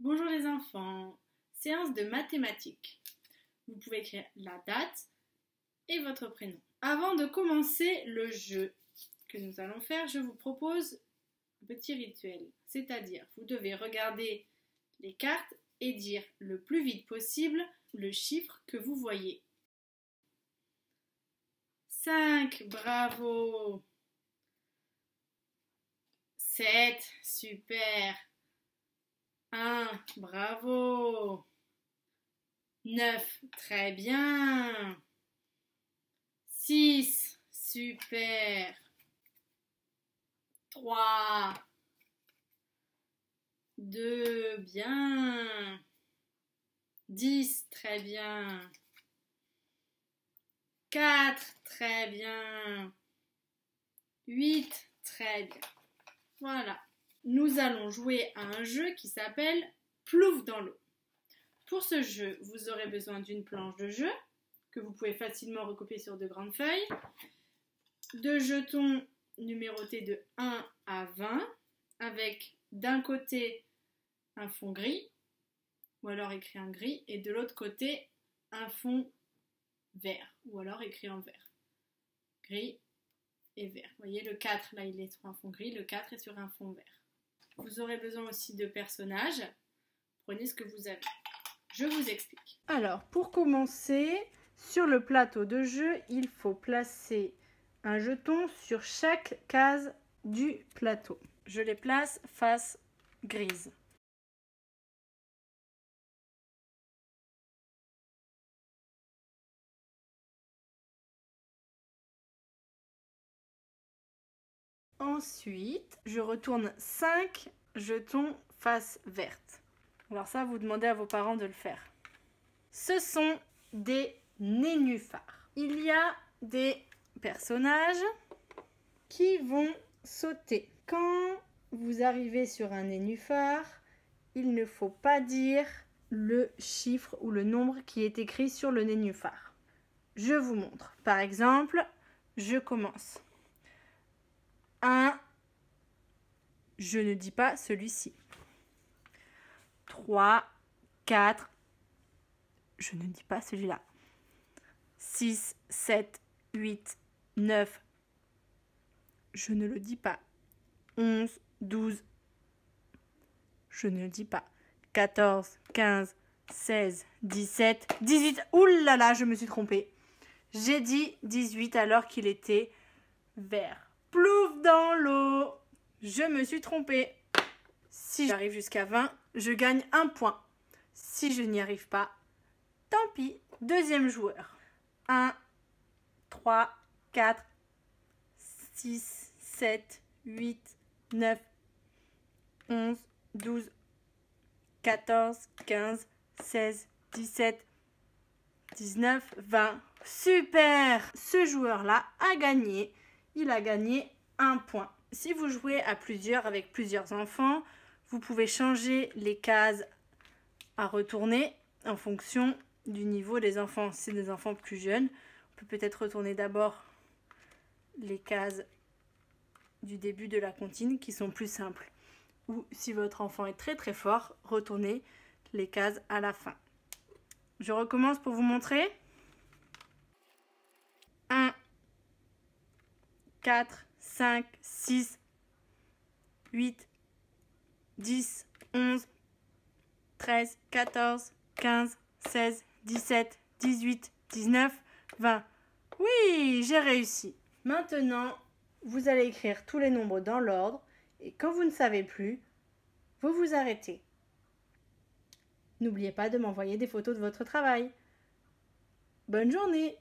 Bonjour les enfants, séance de mathématiques. Vous pouvez écrire la date et votre prénom. Avant de commencer le jeu que nous allons faire, je vous propose un petit rituel. C'est-à-dire, vous devez regarder les cartes et dire le plus vite possible le chiffre que vous voyez. 5, bravo. 7, super. 1, bravo. 9, très bien. 6, super. 3, 2, bien. 10, très bien. 4, très bien. 8, très bien. Voilà. Nous allons jouer à un jeu qui s'appelle Plouf dans l'eau. Pour ce jeu, vous aurez besoin d'une planche de jeu que vous pouvez facilement recopier sur de grandes feuilles, de jetons numérotés de 1 à 20 avec d'un côté un fond gris ou alors écrit en gris et de l'autre côté un fond vert ou alors écrit en vert. Gris et vert. Vous voyez, le 4 là il est sur un fond gris, le 4 est sur un fond vert. Vous aurez besoin aussi de personnages. Prenez ce que vous avez. Je vous explique. Alors, pour commencer, sur le plateau de jeu, il faut placer un jeton sur chaque case du plateau. Je les place face grise. Ensuite, je retourne 5 jetons face verte. Alors ça, vous demandez à vos parents de le faire. Ce sont des nénuphars. Il y a des personnages qui vont sauter. Quand vous arrivez sur un nénuphar, il ne faut pas dire le chiffre ou le nombre qui est écrit sur le nénuphar. Je vous montre. Par exemple, je commence. 1, je ne dis pas celui-ci. 3, 4, je ne dis pas celui-là. 6, 7, 8, 9, je ne le dis pas. 11, 12, je ne le dis pas. 14, 15, 16, 17, 18. Ouh là là, je me suis trompée. J'ai dit 18 alors qu'il était vert. Plouf dans l'eau. Je me suis trompée. Si j'arrive jusqu'à 20, je gagne un point. Si je n'y arrive pas, tant pis. Deuxième joueur. 1, 3, 4, 6, 7, 8, 9, 11, 12, 14, 15, 16, 17, 19, 20. Super! Ce joueur-là a gagné. Il a gagné un point. Si vous jouez à plusieurs avec plusieurs enfants, vous pouvez changer les cases à retourner en fonction du niveau des enfants. Si c'est des enfants plus jeunes, on peut peut-être retourner d'abord les cases du début de la comptine qui sont plus simples. Ou si votre enfant est très très fort, retournez les cases à la fin. Je recommence pour vous montrer. 1, 4, 5, 6, 8, 10, 11, 13, 14, 15, 16, 17, 18, 19, 20. Oui, j'ai réussi. Maintenant, vous allez écrire tous les nombres dans l'ordre et quand vous ne savez plus, vous vous arrêtez. N'oubliez pas de m'envoyer des photos de votre travail. Bonne journée!